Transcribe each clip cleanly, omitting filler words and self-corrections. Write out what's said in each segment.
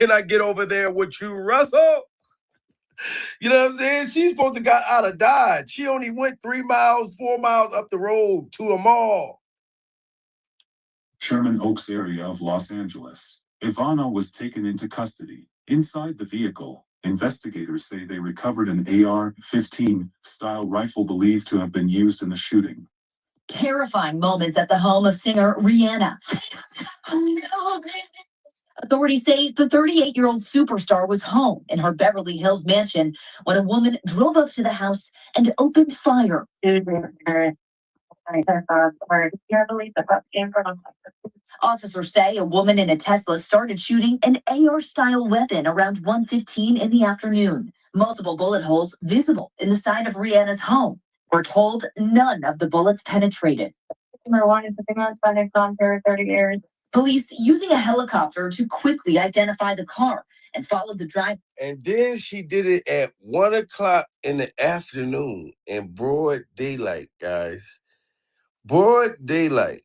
Can I get over there with you, Russell? You know what I'm saying? She's supposed to got out of Dodge. She only went 3 miles, 4 miles up the road to a mall. Sherman Oaks area of Los Angeles. Ivana was taken into custody. Inside the vehicle, investigators say they recovered an AR-15 style rifle believed to have been used in the shooting. Terrifying moments at the home of singer Rihanna. Authorities say the 38-year-old superstar was home in her Beverly Hills mansion when a woman drove up to the house and opened fire. Officers say a woman in a Tesla started shooting an AR-style weapon around 1:15 in the afternoon. Multiple bullet holes visible in the side of Rihanna's home. We're told none of the bullets penetrated. Police using a helicopter to quickly identify the car and followed the driver. And then she did it at 1 o'clock in the afternoon in broad daylight, guys. Broad daylight.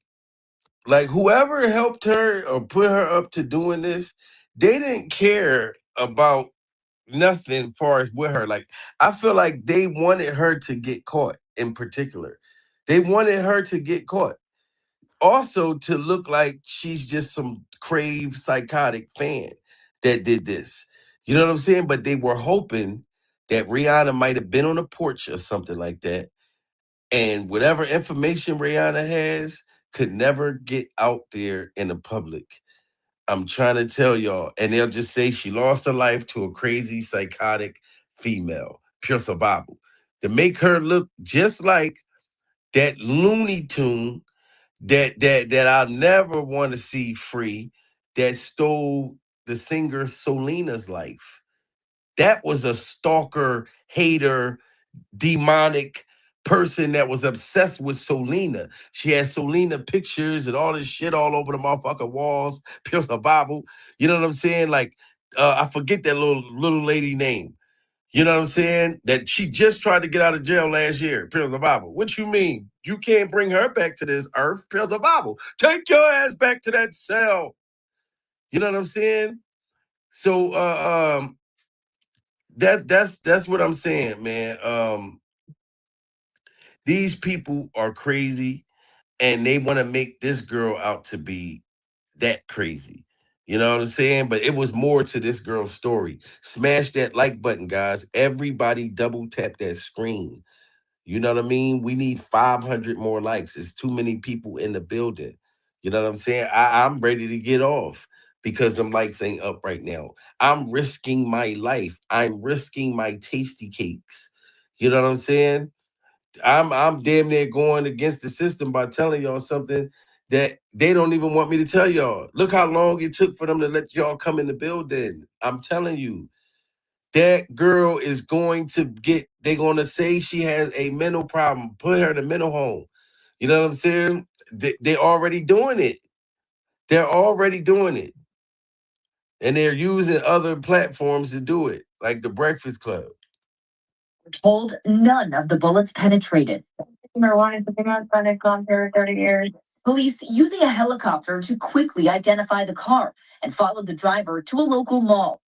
Like whoever helped her or put her up to doing this, they didn't care about nothing far as with her. Like I feel like they wanted her to get caught in particular. They wanted her to get caught. Also to look like she's just some crave psychotic fan that did this. You know what I'm saying? But they were hoping that Rihanna might have been on a porch or something like that. And whatever information Rihanna has could never get out there in the public. I'm trying to tell y'all. And they'll just say she lost her life to a crazy psychotic female. Pure survival. To make her look just like that Looney Tune that I'll never want to see free that stole the singer Selena's life. That was a stalker, hater, demonic person that was obsessed with Selena. She had Selena pictures and all this shit all over the motherfucking walls, pure survival. You know what I'm saying? Like, I forget that little lady name. You know what I'm saying? That she just tried to get out of jail last year. Pills of Bible. What you mean? You can't bring her back to this earth. Pills of Bible. Take your ass back to that cell. You know what I'm saying? So that's what I'm saying, man. These people are crazy and they want to make this girl out to be that crazy. You know what I'm saying? But it was more to this girl's story. Smash that like button, guys. Everybody double tap that screen. You know what I mean? We need 500 more likes. It's too many people in the building. You know what I'm saying? I'm ready to get off because them likes ain't up right now. I'm risking my life. I'm risking my tasty cakes. You know what I'm saying? I'm damn near going against the system by telling y'all something that they don't even want me to tell y'all. Look how long it took for them to let y'all come in the building. I'm telling you. That girl is going to get, they're going to say she has a mental problem, put her in a mental home. You know what I'm saying? They're already doing it. They're already doing it. And they're using other platforms to do it, like the Breakfast Club. Told none of the bullets penetrated. Police using a helicopter to quickly identify the car and followed the driver to a local mall.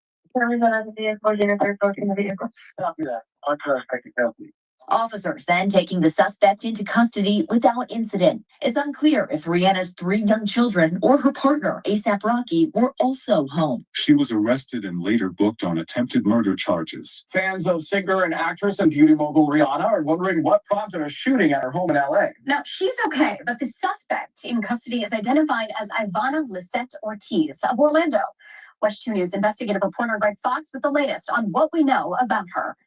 Officers then taking the suspect into custody without incident. It's unclear if Rihanna's 3 young children or her partner, A$AP Rocky, were also home. She was arrested and later booked on attempted murder charges. Fans of singer and actress and beauty mogul Rihanna are wondering what prompted a shooting at her home in LA. Now, she's okay, but the suspect in custody is identified as Ivana Lisette Ortiz of Orlando. West 2 News investigative reporter Greg Fox with the latest on what we know about her.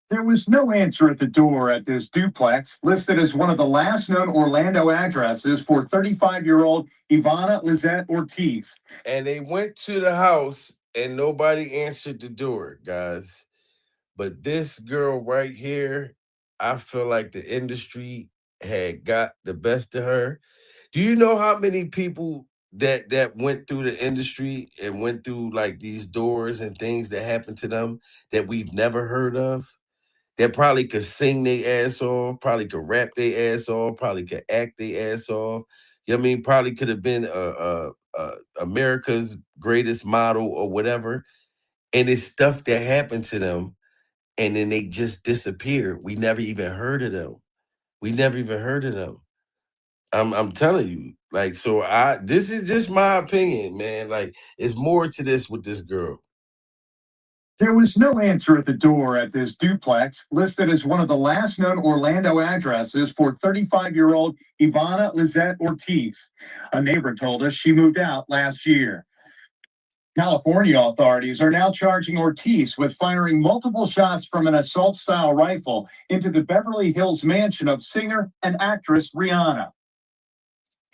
There was no answer at the door at this duplex, listed as one of the last known Orlando addresses for 35-year-old Ivana Lisette Ortiz. And they went to the house and nobody answered the door, guys. But this girl right here, I feel like the industry had got the best of her. Do you know how many people that went through the industry and went through like these doors and things that happened to them that we've never heard of? That probably could sing their ass off, probably could rap their ass off, probably could act their ass off. You know what I mean? Probably could have been America's greatest model or whatever, and it's stuff that happened to them, and then they just disappeared. We never even heard of them. We never even heard of them. I'm telling you, like, so this is just my opinion, man. Like, it's more to this with this girl. There was no answer at the door at this duplex, listed as one of the last known Orlando addresses for 35-year-old Ivana Lizette Ortiz. A neighbor told us she moved out last year. California authorities are now charging Ortiz with firing multiple shots from an assault-style rifle into the Beverly Hills mansion of singer and actress Rihanna.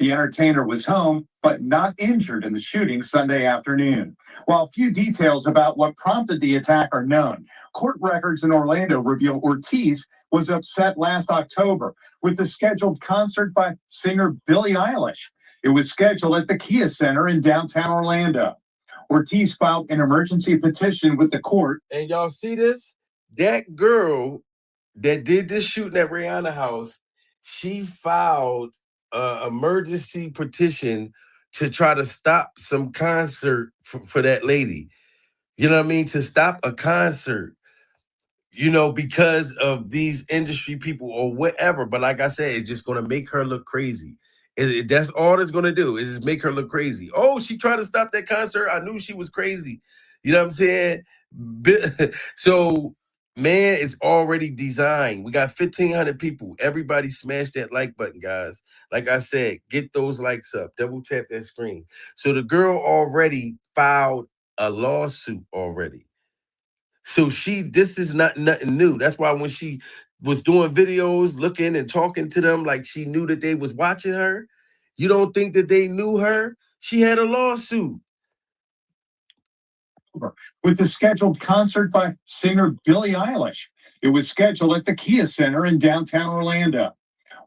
The entertainer was home, but not injured in the shooting Sunday afternoon. While few details about what prompted the attack are known, court records in Orlando reveal Ortiz was upset last October with the scheduled concert by singer Billie Eilish. It was scheduled at the Kia Center in downtown Orlando. Ortiz filed an emergency petition with the court. And y'all see this? That girl that did this shooting at Rihanna house, she filed an emergency petition to try to stop some concert for that lady. You know what I mean? To stop a concert, because of these industry people or whatever. But like I said, it's just going to make her look crazy. That's all it's going to do is just make her look crazy. Oh, she tried to stop that concert. I knew she was crazy. You know what I'm saying? So, man, it's already designed. We got 1,500 people. Everybody smash that like button, guys. Like I said, get those likes up. Double tap that screen. So the girl already filed a lawsuit already. So this is nothing new. That's why when she was doing videos, looking and talking to them like she knew that they was watching her, you don't think that they knew her? She had a lawsuit. With the scheduled concert by singer Billie Eilish. It was scheduled at the Kia Center in downtown Orlando.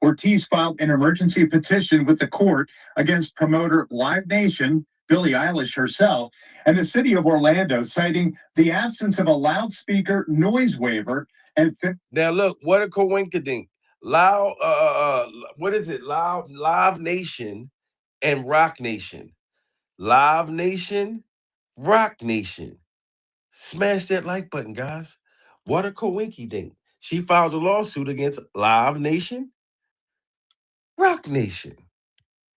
Ortiz filed an emergency petition with the court against promoter Live Nation, Billie Eilish herself, and the city of Orlando, citing the absence of a loudspeaker noise waiver. And now look, what a coinkydink. Loud, what is it? Live Nation and Rock Nation. Live Nation, Rock Nation. Smash that like button, guys. What a coinkydink. She filed a lawsuit against Live Nation, Rock Nation.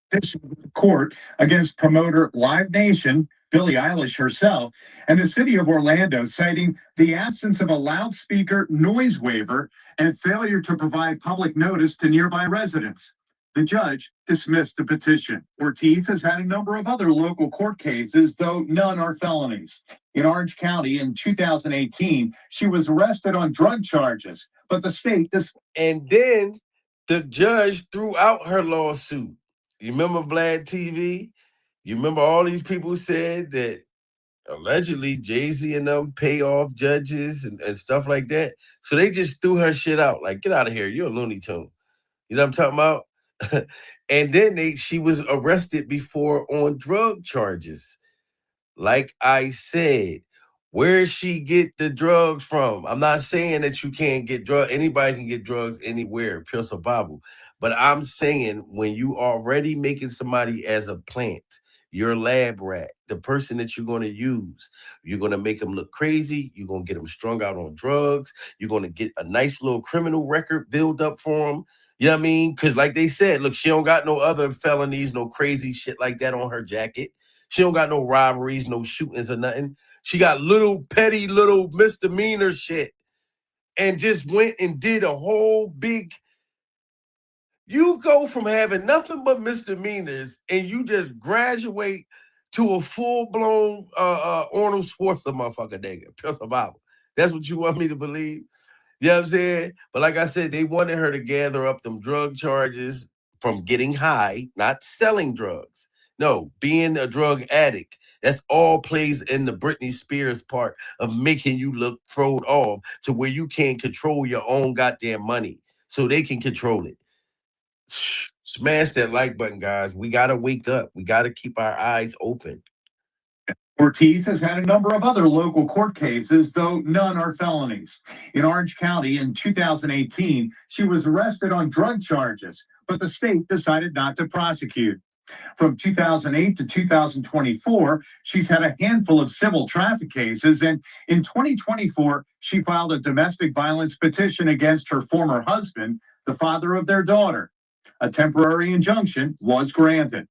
petition with the court against promoter Live Nation, Billie Eilish herself, and the city of Orlando, citing the absence of a loudspeaker noise waiver and failure to provide public notice to nearby residents. The judge dismissed the petition. Ortiz has had a number of other local court cases, though none are felonies. In Orange County in 2018, she was arrested on drug charges, but the state and then the judge threw out her lawsuit. You remember Vlad TV? You remember all these people said that allegedly Jay-Z and them pay off judges and stuff like that. So they just threw her shit out. Like, get out of here. You're a Looney Tune. You know what I'm talking about? And then she was arrested before on drug charges. Like I said, where she get the drugs from? I'm not saying that you can't get drugs. Anybody can get drugs anywhere, pure survival. But I'm saying when you already making somebody as a plant, your lab rat, the person that you're going to use, you're going to make them look crazy. You're going to get them strung out on drugs. You're going to get a nice little criminal record build up for them. You know what I mean? Because like they said, look, she don't got no other felonies, no crazy shit like that on her jacket. She don't got no robberies, no shootings or nothing. She got little petty little misdemeanor shit and just went and did a whole big. You go from having nothing but misdemeanors and you just graduate to a full-blown Arnold Schwarzenegger motherfucker nigga, pure survival. That's what you want me to believe? You know what I'm saying? But like I said, they wanted her to gather up them drug charges from getting high, not selling drugs. No, being a drug addict. That's all plays in the Britney Spears part of making you look thrown off to where you can't control your own goddamn money. So they can control it. Smash that like button, guys. We got to wake up. We got to keep our eyes open. Ortiz has had a number of other local court cases, though none are felonies. In Orange County in 2018, she was arrested on drug charges, but the state decided not to prosecute. From 2008 to 2024, she's had a handful of civil traffic cases. And in 2024, she filed a domestic violence petition against her former husband, the father of their daughter. A temporary injunction was granted.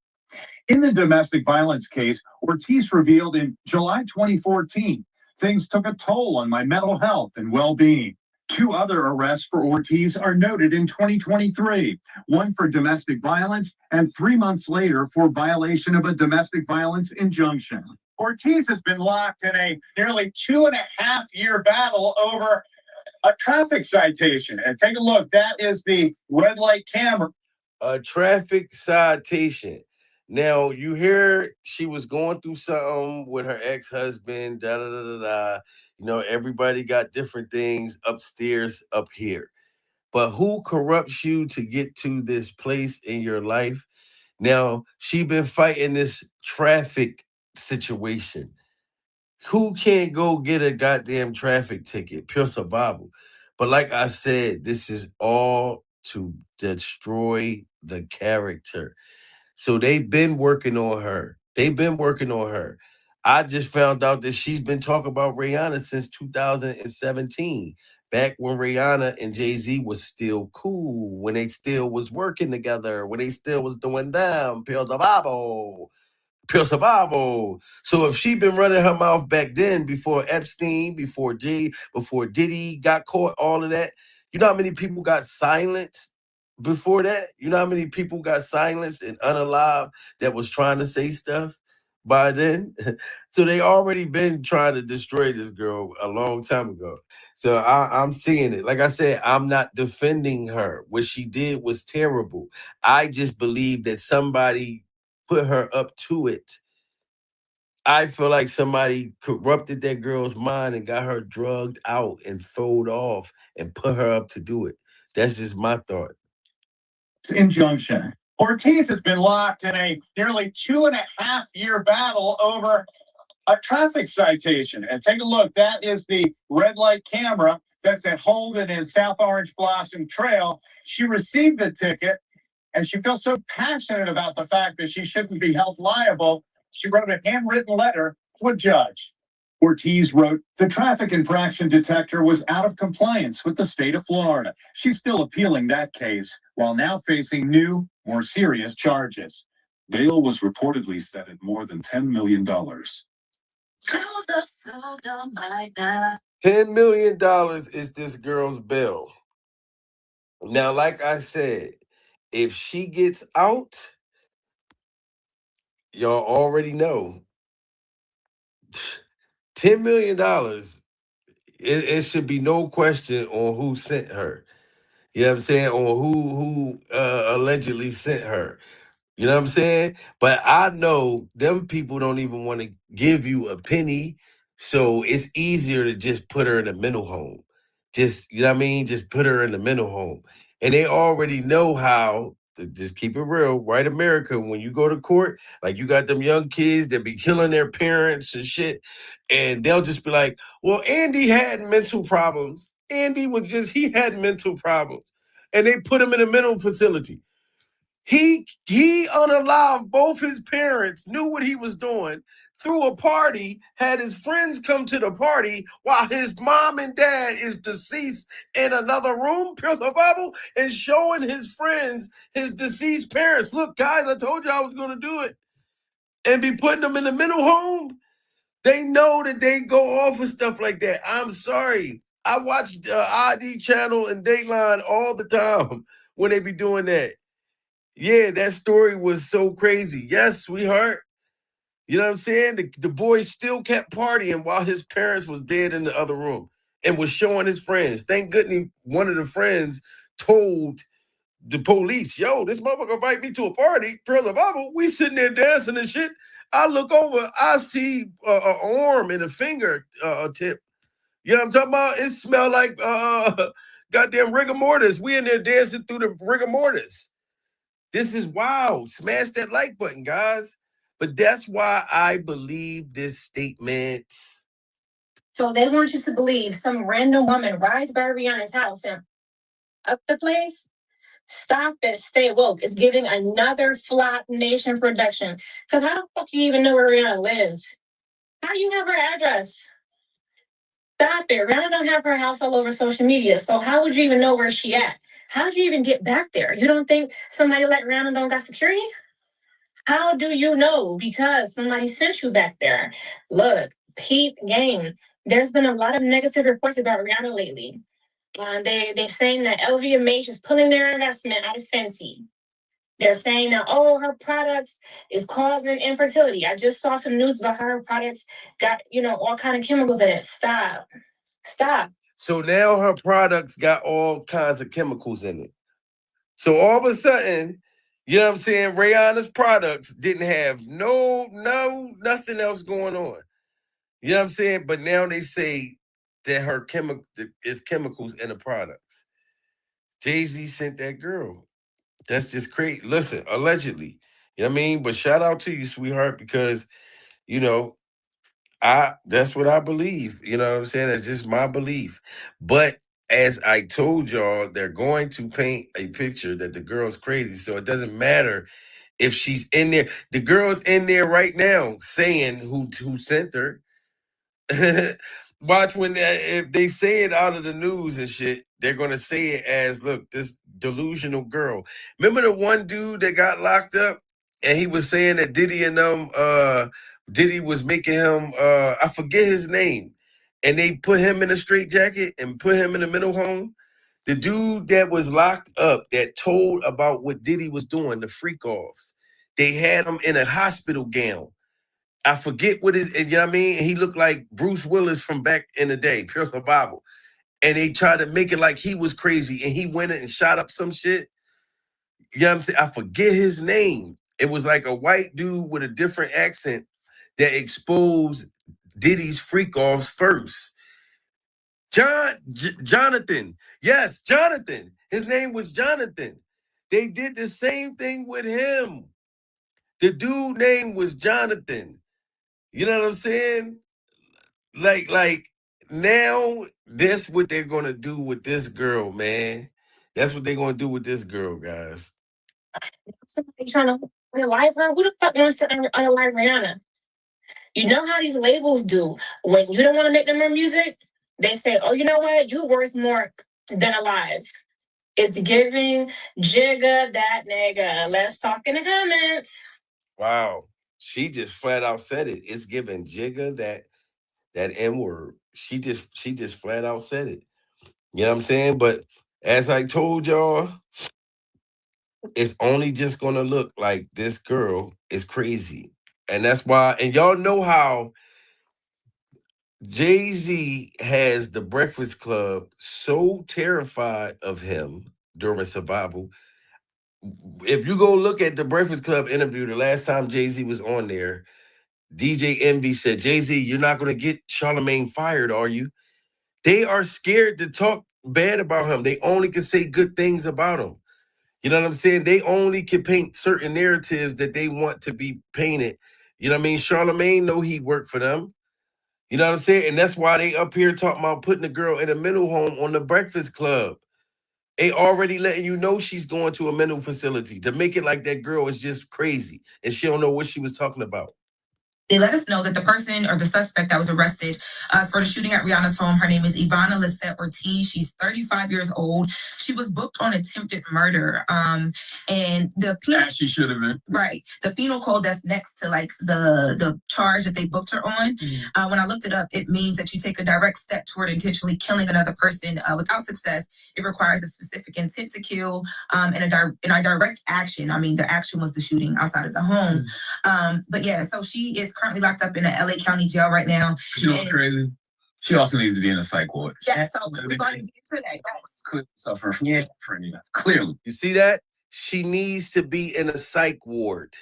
In the domestic violence case, Ortiz revealed in July 2014, things took a toll on my mental health and well being. Two other arrests for Ortiz are noted in 2023, one for domestic violence and 3 months later for violation of a domestic violence injunction. Ortiz has been locked in a nearly 2.5 year battle over a traffic citation. And take a look, that is the red light camera. A traffic citation. Now you hear she was going through something with her ex-husband, da da da da da. You know, everybody got different things upstairs, up here. But who corrupts you to get to this place in your life? Now she been fighting this traffic situation. Who can't go get a goddamn traffic ticket? Pure survival. But like I said, this is all to destroy the character. So they've been working on her. They've been working on her. I just found out that she's been talking about Rihanna since 2017, back when Rihanna and Jay-Z was still cool, when they still was working together, when they still was doing them, Pure Survival. Pure survival. So if she been running her mouth back then, before Epstein, before Diddy got caught, all of that, you know how many people got silenced before that? You know how many people got silenced and unalive that was trying to say stuff by then? So they already been trying to destroy this girl a long time ago. So I'm seeing it. Like I said, I'm not defending her. What she did was terrible. I just believe that somebody put her up to it. I feel like somebody corrupted that girl's mind and got her drugged out and throwed off and put her up to do it. That's just my thought. Injunction. Ortiz has been locked in a nearly 2.5 year battle over a traffic citation. And take a look, that is the red light camera that's at Holden and South Orange Blossom Trail. She received the ticket and she feels so passionate about the fact that she shouldn't be held liable. She wrote a handwritten letter to a judge. Ortiz wrote, the traffic infraction detector was out of compliance with the state of Florida. She's still appealing that case while now facing new, more serious charges. Bail was reportedly set at more than $10 million. $10 million is this girl's bill. Now, like I said, if she gets out, y'all already know $10 million. It should be no question on who sent her. You know what I'm saying? Or who allegedly sent her. You know what I'm saying? But I know them people don't even want to give you a penny. So it's easier to just put her in a mental home. Just, you know what I mean? Just put her in the mental home. And they already know how to just keep it real, right? America, when you go to court, like you got them young kids that be killing their parents and shit. And they'll just be like, well, Andy had mental problems. He had mental problems. And they put him in a mental facility. He unalived both his parents, knew what he was doing, threw a party, had his friends come to the party while his mom and dad is deceased in another room, pure survival, and showing his friends his deceased parents. Look, guys, I told you I was going to do it. And be putting them in the mental home. They know that they go off with stuff like that. I'm sorry. I watch ID channel and Dateline all the time when they be doing that. Yeah, that story was so crazy. Yes, sweetheart. You know what I'm saying? The boy still kept partying while his parents was dead in the other room and was showing his friends. Thank goodness one of the friends told the police, yo, this motherfucker invite me to a party, Pearl of Bible. We sitting there dancing and shit. I look over, I see an arm and a finger tip. You know what I'm talking about? It smelled like goddamn rigor mortis. We in there dancing through the rigor mortis. This is wild. Smash that like button, guys. But that's why I believe this statement. So they want you to believe some random woman rides by Rihanna's house and up the place? Stop it. Stay woke. It's giving another Flop Nation production. Because how the fuck you even know where Rihanna lives? How do you have her address? Stop it. Rihanna don't have her house all over social media. So how would you even know where she at? How would you even get back there? You don't think somebody like Rihanna don't got security? How do you know? Because somebody sent you back there. Look, peep game. There's been a lot of negative reports about Rihanna lately. They're saying that LVMH is pulling their investment out of Fenty. They're saying that, oh, her products is causing infertility. I just saw some news about how her products got, all kind of chemicals in it. Stop. Stop. So now her products got all kinds of chemicals in it. So all of a sudden, you know what I'm saying? Rihanna's products didn't have nothing else going on. You know what I'm saying? But now they say that her is chemicals in the products. Jay-Z sent that girl. That's just crazy. Listen, allegedly. You know what I mean? But shout out to you, sweetheart, because you know, that's what I believe. You know what I'm saying? It's just my belief. But as I told y'all, they're going to paint a picture that the girl's crazy. So it doesn't matter if she's in there. The girl's in there right now saying who sent her. Watch when if they say it out of the news and shit, they're gonna say it as, look, this delusional girl. Remember the one dude that got locked up and he was saying that Diddy and Diddy was making him I forget his name, and they put him in a straitjacket and put him in a mental home. The dude that was locked up that told about what Diddy was doing, the freak offs, they had him in a hospital gown. I forget what his, you know what I mean? He looked like Bruce Willis from back in the day, Pure Survival. And they tried to make it like he was crazy and he went in and shot up some shit. You know what I'm saying? I forget his name. It was like a white dude with a different accent that exposed Diddy's freak offs first. Jonathan. Yes, Jonathan. His name was Jonathan. They did the same thing with him. The dude name was Jonathan. You know what I'm saying? Like now that's what they're gonna do with this girl, man. That's what they're gonna do with this girl, guys. Somebody trying to unalive her? Who the fuck wants to unalive Rihanna? You know how these labels do. When you don't want to make them more music, they say, oh, you know what? You worth more than alive. It's giving Jigga that nigga. Let's talk in the comments. Wow. She just flat out said it. It's giving Jigga that N word. She just flat out said it. You know what I'm saying? But as I told y'all, it's only just gonna look like this girl is crazy. And that's why, and y'all know how Jay-Z has the Breakfast Club so terrified of him during Survival. If you go look at the Breakfast Club interview, the last time Jay-Z was on there, DJ Envy said, Jay-Z, you're not gonna get Charlemagne fired, are you? They are scared to talk bad about him. They only can say good things about him. You know what I'm saying? They only can paint certain narratives that they want to be painted. You know what I mean? Charlemagne know he worked for them. You know what I'm saying? And that's why they up here talking about putting the girl in a mental home on the Breakfast Club. They already letting you know she's going to a mental facility to make it like that girl is just crazy and she don't know what she was talking about. They let us know that the person or the suspect that was arrested for the shooting at Rihanna's home, her name is Ivana Lisette Ortiz. She's 35 years old. She was booked on attempted murder. And the penal, as she should have been. Right. The penal code that's next to like the charge that they booked her on. When I looked it up, it means that you take a direct step toward intentionally killing another person without success. It requires a specific intent to kill and a direct action. I mean, the action was the shooting outside of the home. But yeah, so she is currently locked up in a LA County jail right now. You know what's crazy? She also needs to be in a psych ward. Yes, so we're going to get to that, guys. Suffer from schizophrenia. Clearly. You see that? She needs to be in a psych ward.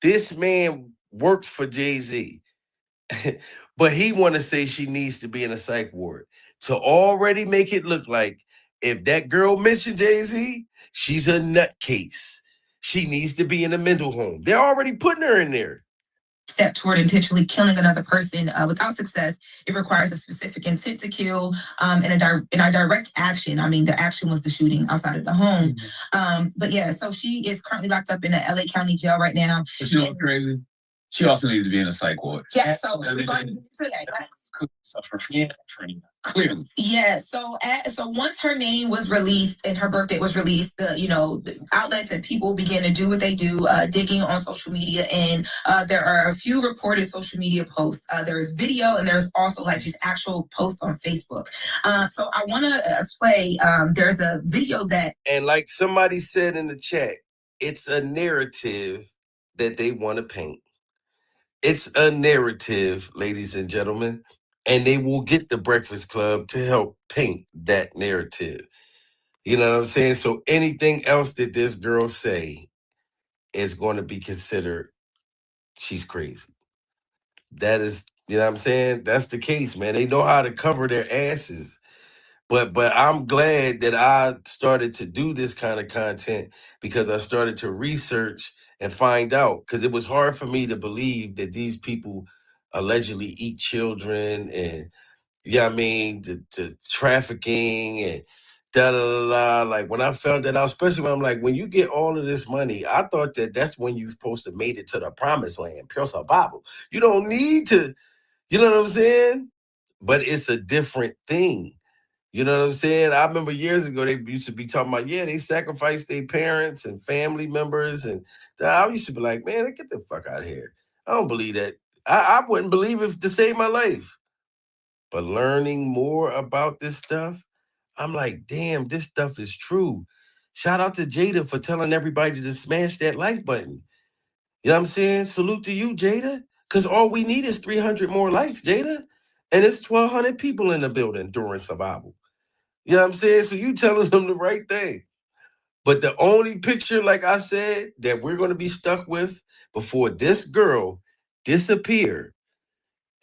This man works for Jay-Z. But he want to say she needs to be in a psych ward to already make it look like if that girl mentioned Jay-Z, she's a nutcase. She needs to be in a mental home. They're already putting her in there. step toward intentionally killing another person without success, it requires a specific intent to kill and a direct action. I mean, the action was the shooting outside of the home. But yeah, so she is currently locked up in the LA County jail right now. But you know what's crazy? She also needs to be in a psych ward. Yeah, so we're going to that. Yes. Suffer from schizophrenia. Clearly. Yeah. So once her name was released and her birthday was released, the outlets and people began to do what they do, digging on social media, and there are a few reported social media posts. There's video, and there's also like just actual posts on Facebook. So I want to play. There's a video that, and like somebody said in the chat, it's a narrative that they want to paint. It's a narrative, ladies and gentlemen, and they will get the Breakfast Club to help paint that narrative. You know what I'm saying? So anything else that this girl say is going to be considered she's crazy. That is, you know what I'm saying? That's the case, man. They know how to cover their asses. But I'm glad that I started to do this kind of content because I started to research and find out, because it was hard for me to believe that these people allegedly eat children and, yeah, I mean, the trafficking and da da da da. Like when I found that out, especially when I'm like, when you get all of this money, I thought that that's when you're supposed to made it to the promised land, pure survival. You don't need to, you know what I'm saying? But it's a different thing. You know what I'm saying? I remember years ago they used to be talking about, yeah, they sacrificed their parents and family members, and I used to be like, man, get the fuck out of here. I don't believe that. I wouldn't believe it to save my life. But learning more about this stuff, I'm like, damn, this stuff is true. Shout out to Jada for telling everybody to smash that like button. You know what I'm saying? Salute to you, Jada. Because all we need is 300 more likes, Jada. And it's 1,200 people in the building during survival. You know what I'm saying? So you telling them the right thing. But the only picture, like I said, that we're going to be stuck with before this girl disappear,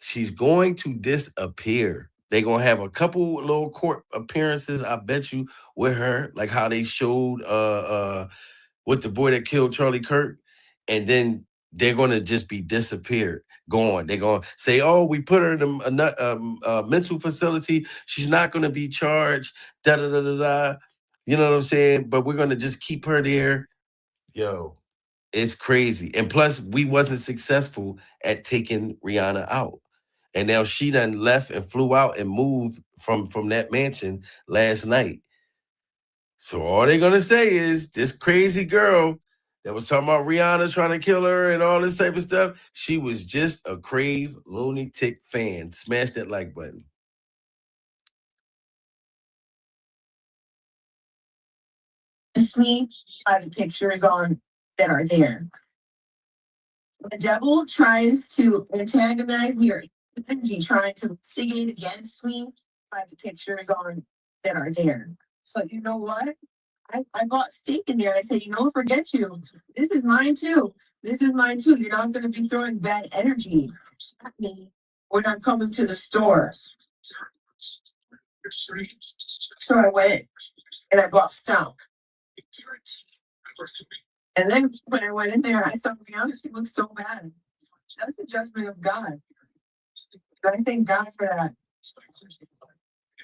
she's going to disappear. They're going to have a couple little court appearances, I bet you, with her, like how they showed with the boy that killed Charlie Kirk. And then they're going to just be disappeared, gone. They're going to say, oh, we put her in a mental facility. She's not going to be charged, da da da da da. You know what I'm saying? But we're going to just keep her there. Yo, it's crazy. And plus, we wasn't successful at taking Rihanna out. And now she done left and flew out and moved from that mansion last night. So all they're gonna say is this crazy girl that was talking about Rihanna trying to kill her and all this type of stuff, she was just a crave lunatic fan. Smash that like button. me the pictures on that are there. The devil tries to antagonize me, or energy trying to instigate against me by the pictures on that are there. So you know what? I bought steak in there. I said, forget you. This is mine too. This is mine too. You're not going to be throwing bad energy at me. We're not coming to the store. So I went and I bought stock. And then when I went in there, I saw Rihanna. She looked so bad. That's the judgment of God. I thank God for that.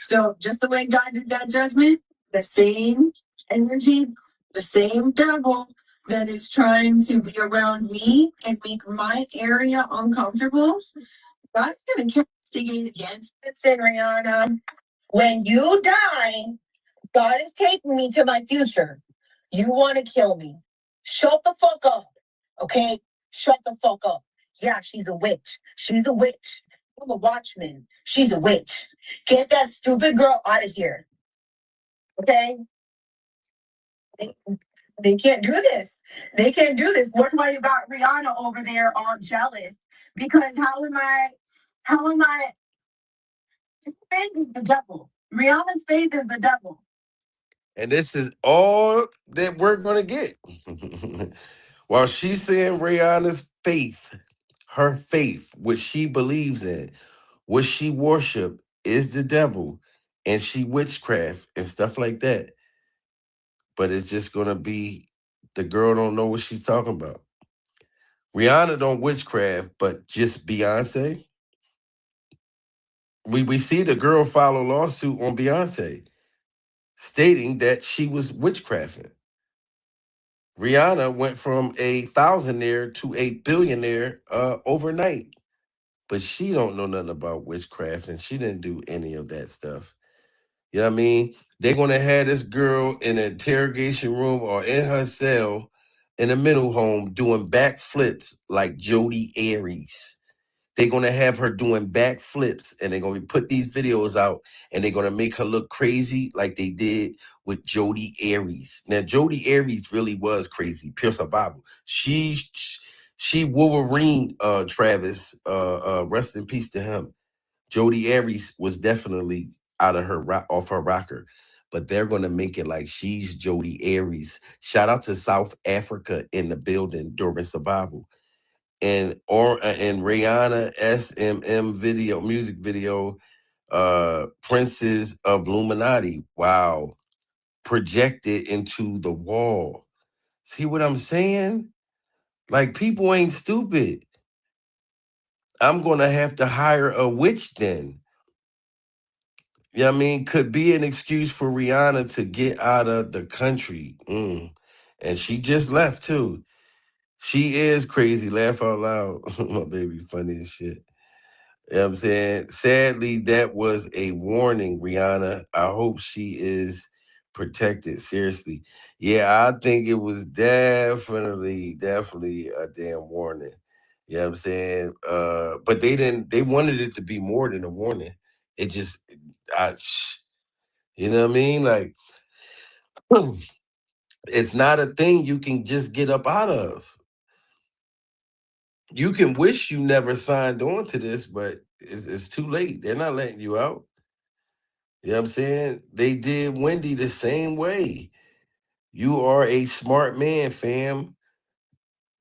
So just the way God did that judgment, the same energy, the same devil that is trying to be around me and make my area uncomfortable, God's going to castigate against it. Listen, Rihanna, when you die, God is taking me to my future. You want to kill me. Shut the fuck up. Okay? Shut the fuck up. Yeah, she's a witch. She's a witch. I'm a watchman. She's a witch. Get that stupid girl out of here. Okay? They can't do this. They can't do this. What why you got Rihanna over there all jealous? Because how am I faith is the devil. Rihanna's faith is the devil. And this is all that we're gonna get. While she's saying Rihanna's faith, her faith, what she believes in, what she worship is the devil, and she witchcraft and stuff like that. But it's just gonna be the girl don't know what she's talking about. Rihanna don't witchcraft, but just Beyonce. We see the girl file a lawsuit on Beyonce stating that she was witchcrafting. Rihanna went from a thousandaire to a billionaire overnight, but she don't know nothing about witchcraft and she didn't do any of that stuff. You know what I mean? They're gonna have this girl in an interrogation room or in her cell in a mental home doing backflips like Jodi Arias. They're gonna have her doing backflips and they're gonna put these videos out and they're gonna make her look crazy like they did with Jodi Arias. Now, Jodi Arias really was crazy. Pierce her Bible. She Wolverine Travis, rest in peace to him. Jodi Arias was definitely out of her off her rocker, but they're gonna make it like she's Jodi Arias. Shout out to South Africa in the building during survival. And Rihanna SMM video music video, Princes of Illuminati. Wow, projected into the wall. See what I'm saying? Like people ain't stupid. I'm gonna have to hire a witch then. You know what I mean? Could be an excuse for Rihanna to get out of the country. And she just left too. She is crazy. Laugh out loud. My baby funny as shit. You know what I'm saying? Sadly, that was a warning, Rihanna. I hope she is protected. Seriously. Yeah, I think it was definitely a damn warning. You know what I'm saying? But they wanted it to be more than a warning. It just I you know what I mean? Like it's not a thing you can just get up out of. You can wish you never signed on to this, but it's too late. They're not letting you out. You know what I'm saying? They did Wendy the same way. You are a smart man, fam.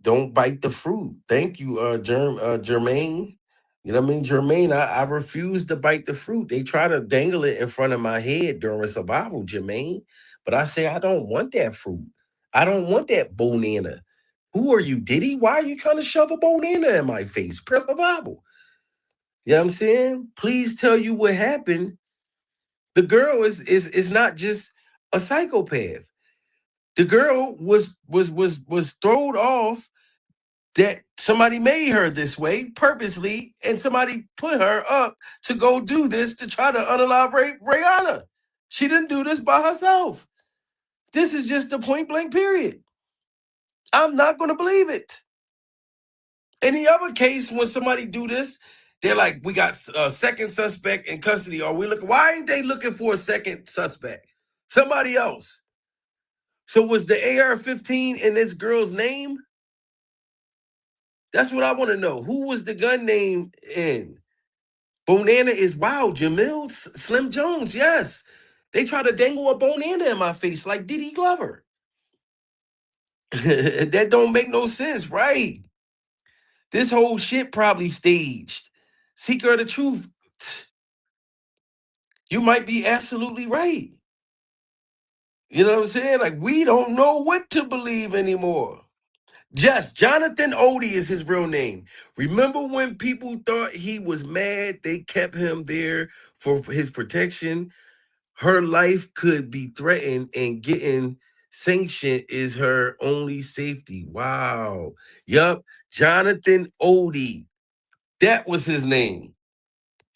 Don't bite the fruit. Thank you, Jermaine. You know what I mean? Jermaine, I refuse to bite the fruit. They try to dangle it in front of my head during survival, Jermaine. But I say, I don't want that fruit. I don't want that bonana. Who are you, Diddy? Why are you trying to shove a bonana in my face? Per survival. You know what I'm saying? Please tell you what happened. The girl is not just a psychopath. The girl was thrown off that somebody made her this way purposely, and somebody put her up to go do this to try to unalive Rihanna. She didn't do this by herself. This is just a point blank period. I'm not going to believe it. Any other case, when somebody do this, they're like, we got a second suspect in custody. Are we looking? Why ain't they looking for a second suspect? Somebody else. So was the AR-15 in this girl's name? That's what I want to know. Who was the gun name in? Bonana is wow. Jamil Slim Jones, yes. They try to dangle a bonana in my face like Diddy Glover. That don't make no sense, right? This whole shit probably staged. Seeker of the truth. You might be absolutely right. You know what I'm saying? Like, we don't know what to believe anymore. Yes, Jonathan Odie is his real name. Remember when people thought he was mad, they kept him there for his protection? Her life could be threatened, and getting sanctioned is her only safety. Wow. Yup. Jonathan Odie. That was his name.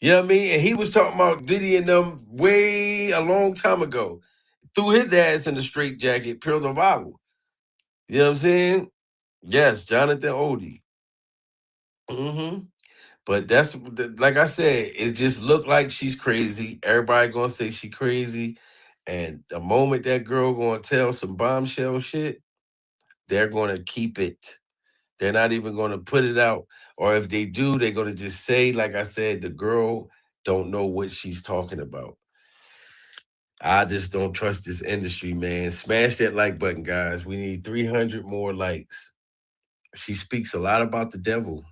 You know what I mean? And he was talking about Diddy and them way a long time ago. Threw his ass in the straight jacket, Pure Survival. You know what I'm saying? Yes, Jonathan Odie. But that's like I said, it just looked like she's crazy. Everybody gonna say she crazy. And the moment that girl gonna tell some bombshell shit, they're gonna keep it. They're not even gonna put it out. Or if they do, they're gonna just say, like I said, the girl don't know what she's talking about. I just don't trust this industry, man. Smash that like button, guys. We need 300 more likes. She speaks a lot about the devil.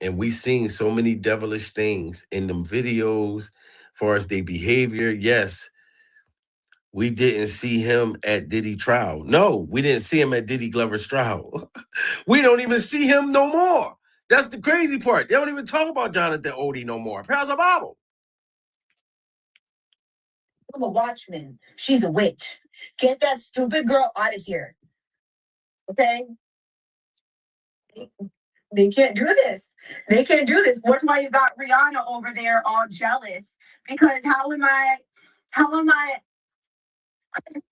And we seen so many devilish things in them videos, far as their behavior. Yes, we didn't see him at Diddy trial. No, we didn't see him at Diddy Glover's trial. We don't even see him no more. That's the crazy part. They don't even talk about Jonathan Odie no more. Pass the Bible. I'm a watchman. She's a witch. Get that stupid girl out of here. Okay? They can't do this. They can't do this. What's why you got Rihanna over there all jealous? Because how am I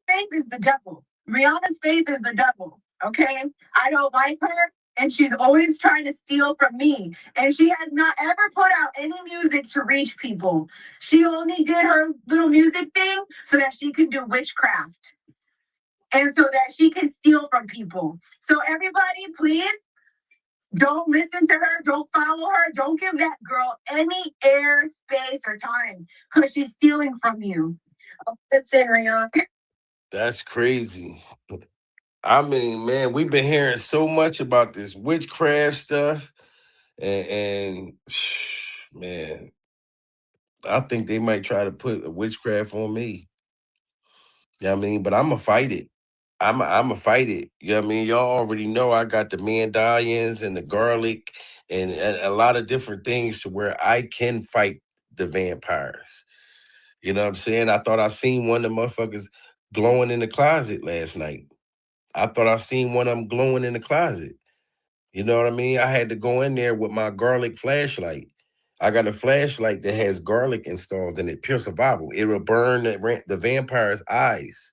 faith is the devil. Rihanna's faith is the devil. Okay? I don't like her. And she's always trying to steal from me. And she has not ever put out any music to reach people. She only did her little music thing so that she could do witchcraft. And so that she can steal from people. So everybody, please don't listen to her. Don't follow her. Don't give that girl any air, space, or time because she's stealing from you. Listen, Rihanna. That's crazy. I mean, man, we've been hearing so much about this witchcraft stuff, and man, I think they might try to put a witchcraft on me. You know what I mean? But I'm gonna fight it. I'm a fight it. You know what I mean? Y'all already know I got the medallions and the garlic and a lot of different things to where I can fight the vampires. You know what I'm saying? I thought I seen one of the motherfuckers glowing in the closet last night. I thought I seen one of them glowing in the closet. You know what I mean? I had to go in there with my garlic flashlight. I got a flashlight that has garlic installed in it, pure survival. It will burn the vampire's eyes.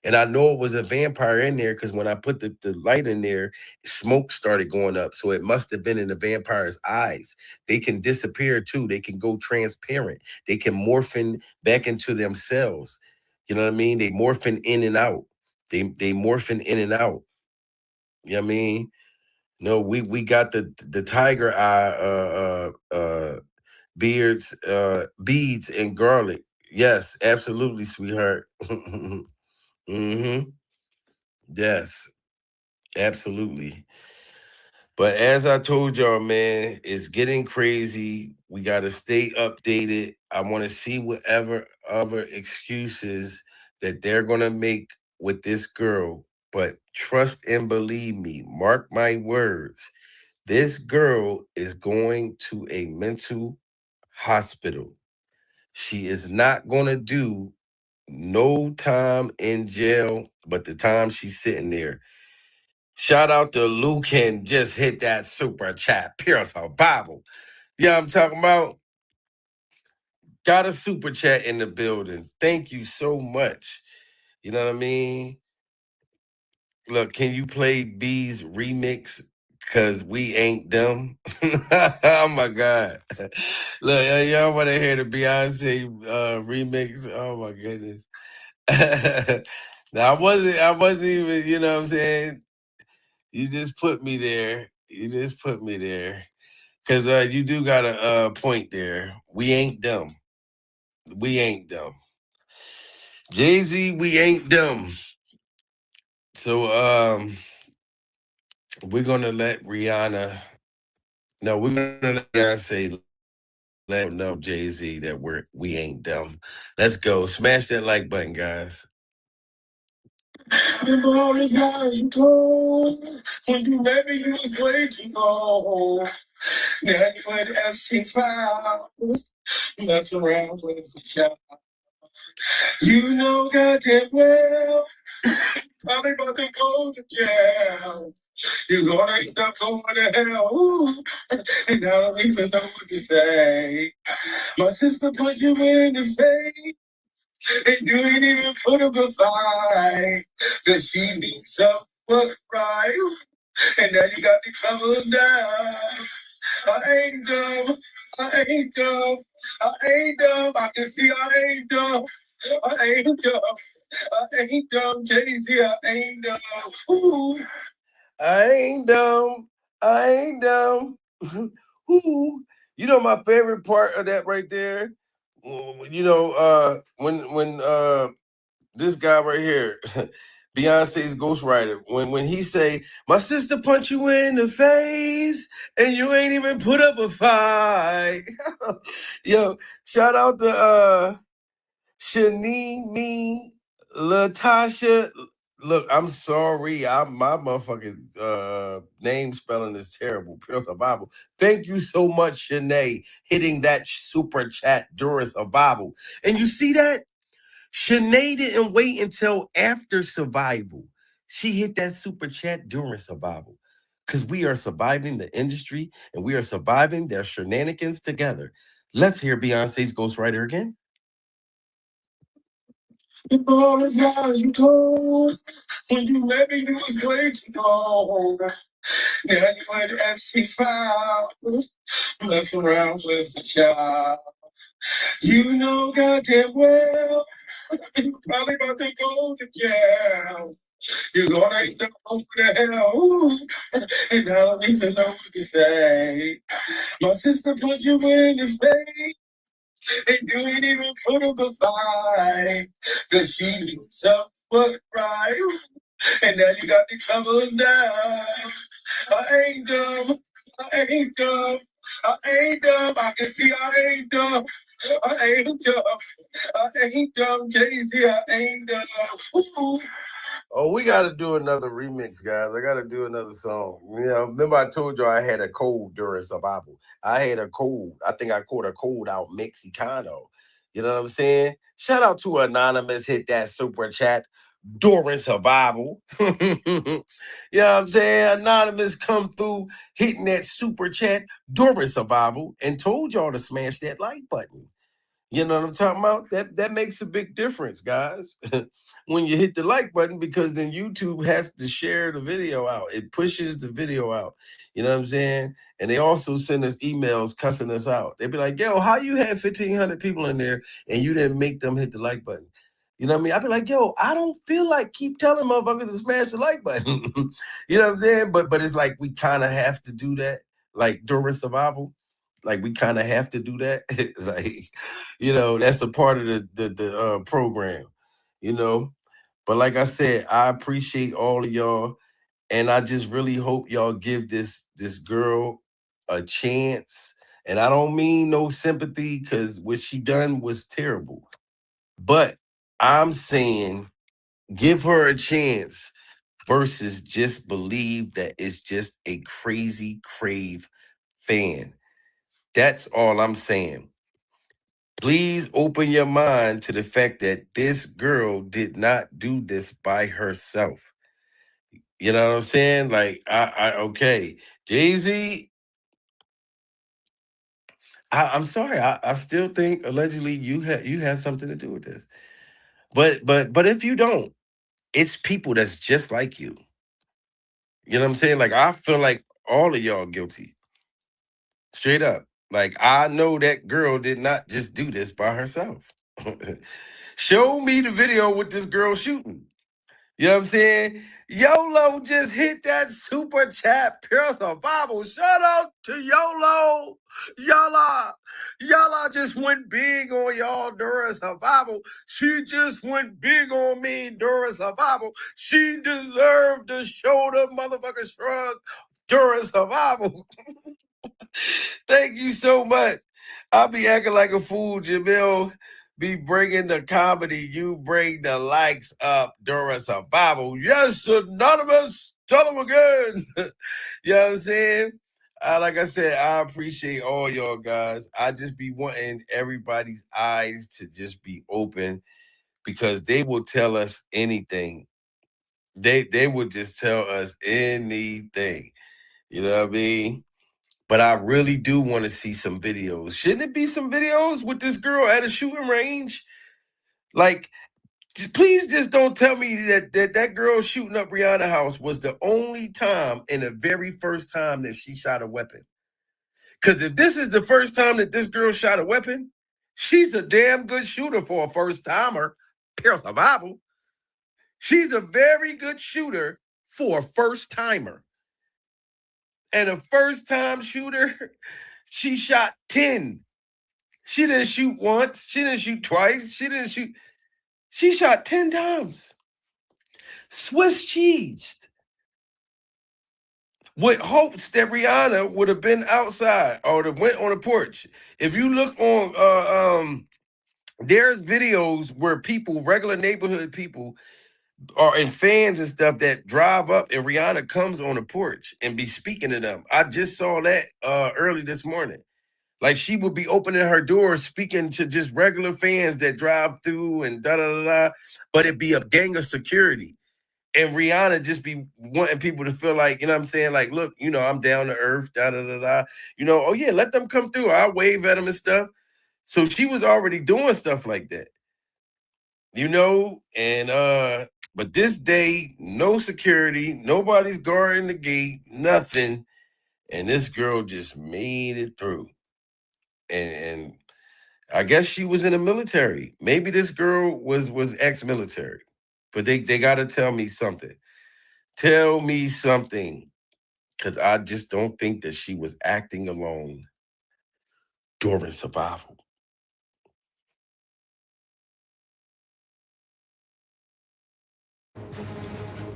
And I know it was a vampire in there because when I put the light in there, smoke started going up. So it must have been in the vampire's eyes. They can disappear too. They can go transparent. They can morphin back into themselves. You know what I mean? They morphing in and out. They morphing in and out. You know what I mean? No, we got the tiger eye beards, beads and garlic. Yes, absolutely, sweetheart. Mm-hmm. Yes, absolutely. But as I told y'all, man, it's getting crazy. We got to stay updated. I want to see whatever other excuses that they're going to make with this girl. But trust and believe me, mark my words, this girl is going to a mental hospital. She is not going to do no time in jail, but the time she's sitting there. Shout out to Luke and just hit that super chat. Pure survival. Yeah, I'm talking about. Got a super chat in the building. Thank you so much. You know what I mean? Look, can you play B's remix? Cause we ain't them. Oh my god. Look, y'all want to hear the Beyonce remix? Oh my goodness. Now I wasn't even, you know what I'm saying? You just put me there. You just put me there. Cause you do got a point there. We ain't dumb. We ain't dumb. Jay-Z, we ain't dumb. So we're gonna let Rihanna. No, we're gonna let Beyonce let know Jay-Z that we ain't dumb. Let's go. Smash that like button, guys. Remember all the times you told when you met me, you was way too old. Now you in FC5. Mess around with the child. You know goddamn well, probably about to go to jail. You're gonna end up going to hell. Ooh, and I don't even know what to say. My sister put you in the face, and you ain't even put up a fight. Cause she needs someone right. And now you got me covered down. I ain't dumb. I ain't dumb. I ain't dumb. I can see I ain't dumb. I ain't dumb. I ain't dumb. Jay-Z, I ain't dumb. Ooh. I ain't dumb. I ain't dumb. Ooh. You know my favorite part of that right there? You know, when this guy right here, Beyonce's ghostwriter, when he say, my sister punch you in the face and you ain't even put up a fight. Yo, shout out to Shani Me. Latasha, look, I'm sorry. My motherfucking name spelling is terrible. Pure survival. Thank you so much, Shanae, hitting that super chat during survival. And you see that? Shanae didn't wait until after survival. She hit that super chat during survival. Because we are surviving the industry and we are surviving their shenanigans together. Let's hear Beyonce's Ghostwriter again. The ball is as you told when you let me do was great to go. Now you in FC5, messing around with the child. You know goddamn well you probably about to go to jail. You're gonna end up over the hell, ooh, and I don't even know what to say. My sister put you in the face, and you ain't even put up a fight, cause she knew something was right. And now you got me covered down. I ain't dumb. I ain't dumb. I ain't dumb. I can see I ain't dumb. I ain't dumb. I ain't dumb. Jay-Z, I ain't dumb. Ooh. Oh, we got to do another remix, guys. I got to do another song. You know, remember I told you I had a cold during survival. I had a cold. I think I caught a cold out Mexicano. You know what I'm saying? Shout out to Anonymous. Hit that super chat during survival. You know what I'm saying? Anonymous come through hitting that super chat during survival and told y'all to smash that like button. You know what I'm talking about? That makes a big difference, guys. When you hit the like button, because then YouTube has to share the video out. It pushes the video out. You know what I'm saying? And they also send us emails cussing us out. They be like, yo, how you had 1,500 people in there and you didn't make them hit the like button? You know what I mean? I'd be like, yo, I don't feel like keep telling motherfuckers to smash the like button. You know what I'm saying? But it's like we kind of have to do that, like during survival. Like we kind of have to do that. Like, you know, that's a part of the program, you know. But like I said, I appreciate all of y'all, and I just really hope y'all give this girl a chance. And I don't mean no sympathy, because what she done was terrible. But I'm saying give her a chance versus just believe that it's just a crazy crave fan. That's all I'm saying. Please open your mind to the fact that this girl did not do this by herself. You know what I'm saying? Like, I okay, Jay-Z. I'm sorry. I still think allegedly you have something to do with this. But if you don't, it's people that's just like you. You know what I'm saying? Like, I feel like all of y'all guilty. Straight up. Like, I know that girl did not just do this by herself. Show me the video with this girl shooting. You know what I'm saying? YOLO just hit that super chat. Pure survival. Shout out to YOLO. Y'all just went big on y'all during survival. She just went big on me during survival. She deserved to show the motherfucker shrug during survival. Thank you so much. I'll be acting like a fool, Jamil. Be bringing the comedy. You bring the likes up during survival. Yes, Anonymous. Tell them again. You know what I'm saying? Like I said, I appreciate all y'all guys. I just be wanting everybody's eyes to just be open, because they will tell us anything. They will just tell us anything. You know what I mean? But I really do want to see some videos. Shouldn't it be some videos with this girl at a shooting range? Like, please just don't tell me that girl shooting up Rihanna house was the only time and the very first time that she shot a weapon. Because if this is the first time that this girl shot a weapon, she's a damn good shooter for a first timer. Pure survival. She's a very good shooter for a first timer. And a first time shooter, she shot 10. She didn't shoot once. She didn't shoot twice. She didn't shoot. She shot 10 times. Swiss cheesed with hopes that Rihanna would have been outside or went on the porch. If you look on There's videos where people, regular neighborhood people, or in fans and stuff that drive up and Rihanna comes on the porch and be speaking to them. I just saw that early this morning. Like she would be opening her door, speaking to just regular fans that drive through and da da da da. But it'd be a gang of security. And Rihanna just be wanting people to feel like, you know what I'm saying? Like, look, you know, I'm down to earth, da da da da. You know, oh yeah, let them come through. I'll wave at them and stuff. So she was already doing stuff like that. You know, and but this day, no security, nobody's guarding the gate, nothing. And this girl just made it through. And I guess she was in the military. Maybe this girl was ex-military. But they gotta tell me something. Tell me something. Because I just don't think that she was acting alone during survival.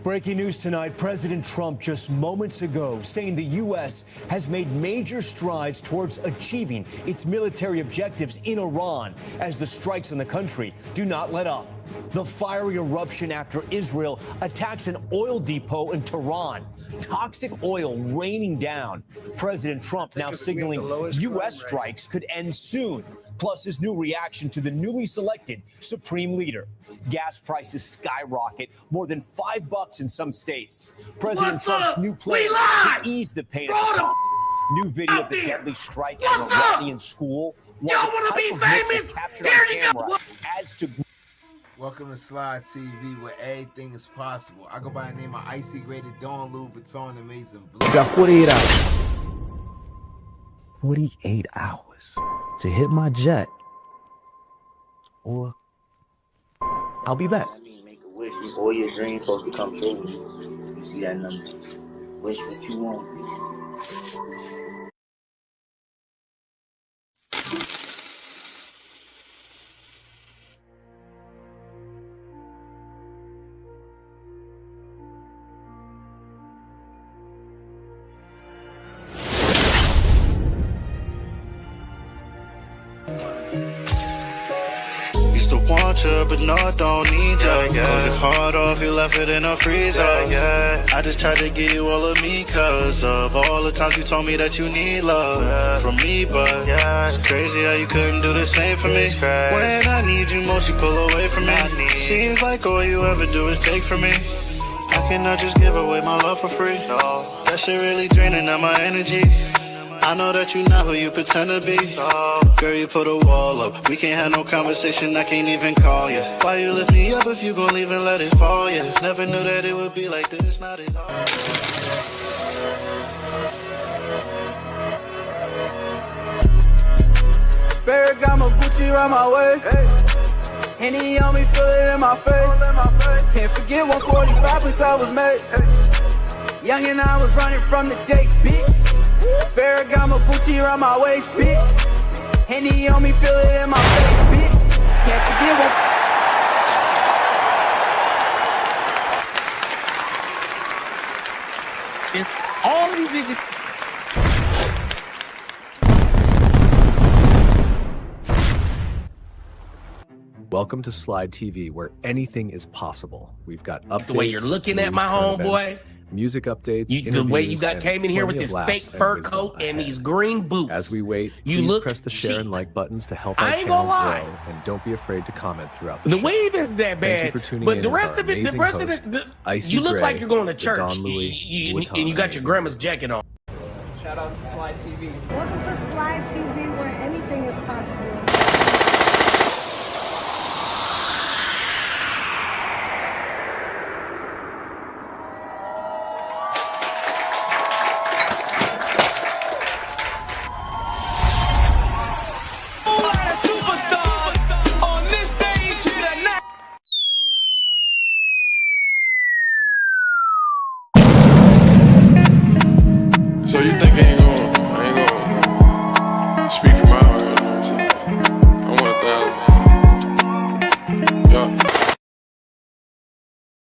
Breaking news tonight, President Trump just moments ago saying the U.S. has made major strides towards achieving its military objectives in Iran as the strikes on the country do not let up. The fiery eruption after Israel attacks an oil depot in Tehran. Toxic oil raining down. President Trump now signaling U.S. strikes could end soon. Plus his new reaction to the newly selected supreme leader. Gas prices skyrocket, more than $5 in some states. President Trump's new plan to ease the pain of the new video of the deadly strike at an Iranian school. Y'all want to be famous? Captured on camera adds to. Welcome to Slide TV, where everything is possible. I go by the name of Icy Graded Dawn Louis Vuitton Amazing Blue. You got 48 hours. 48 hours to hit my jet, or I'll be back. I mean, make a wish. All your dreams supposed to come true. You see that number. Wish what you want. Want you, but no, I don't need you. Close your heart off, you left it in a freezer. I just tried to give you all of me, cause of all the times you told me that you need love from me, but it's crazy how you couldn't do the same for me. When I need you most, you pull away from me. Seems like all you ever do is take from me. How can I just give away my love for free? That shit really draining out my energy. I know that you not who you pretend to be. Girl, you put a wall up. We can't have no conversation, I can't even call you. Why you lift me up if you gon' leave and let it fall, yeah? Never knew that it would be like this, not at all. Ferragamo Gucci around my way. Henny on me, feel it in my face. Can't forget 145 since I was made. Young and I was running from the Jakes, bitch. Ferragamo Gucci around my waist, bitch. Henny on me, feel it in my face, bitch. Can't forget what. It's all these bitches. Welcome to Slide TV, where anything is possible. We've got updates. The way you're looking at my homeboy. Music updates, the way you came in here with this fake fur coat and these green boots. As we wait, please press the share and like buttons to help our channel grow, and don't be afraid to comment throughout the show. The wave isn't that bad. Thank you for tuning but in. the rest of it, you look like you're going to church. And you got your grandma's jacket on. Shout out to Slide TV. Welcome to Slide TV.